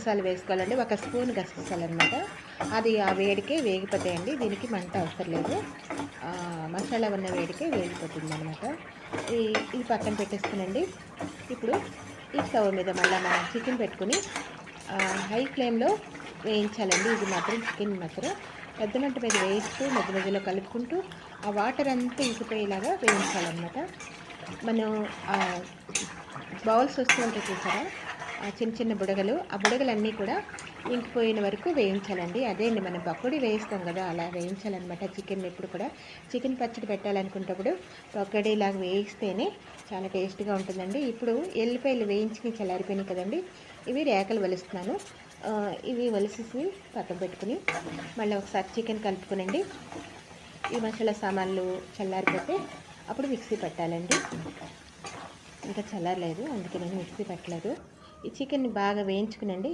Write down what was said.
గసగసాలు వేసుకోవాలండి. ఒక స్పూన్ గసగసాలు అనమాట. అది ఆ వేడికే వేగిపోతాయండి. దీనికి మంట అవసరం లేదు. మసాలా ఉన్న వేడికే వేగిపోతుంది అనమాట. ఇది పక్కన పెట్టేసుకునండి. ఇప్పుడు ఈ స్టవ్ మీద మళ్ళీ మనం చికెన్ పెట్టుకుని హై ఫ్లేమ్లో వేయించాలండి. ఇది మాత్రం చికెన్ మాత్రం పెద్ద మంట మీద వేయిస్తూ మధ్య మధ్యలో కలుపుకుంటూ ఆ వాటర్ అంతా ఇంకిపోయేలాగా వేయించాలన్నమాట. మనం బౌల్స్ వస్తూ ఉంటాయి చూసారా, చిన్న చిన్న బుడగలు, ఆ బుడగలన్నీ కూడా ఇంకిపోయిన వరకు వేయించాలండి. అదే అండి మనం పకోడీ వేయిస్తాం కదా, అలా వేయించాలన్నమాట. చికెన్ ఎప్పుడు కూడా చికెన్ పచ్చడి పెట్టాలనుకున్నప్పుడు పకోడీలాగా వేయిస్తేనే చాలా టేస్ట్గా ఉంటుందండి. ఇప్పుడు ఎల్లిపాయలు వేయించి చల్లారిపోయినాయి కదండి, ఇవి రేకలు వలుస్తున్నాను. ఇవి వలిసేసి పక్కన పెట్టుకుని మళ్ళీ ఒకసారి చికెన్ కలుపుకునండి. ఈ మసాలా సామాన్లు చల్లారిపోతే అప్పుడు మిక్సీ పెట్టాలండి. ఇంకా చల్లారలేదు, అందుకే నేను మిక్సీ పెట్టలేదు. ఈ చికెన్ని బాగా వేయించుకునండి.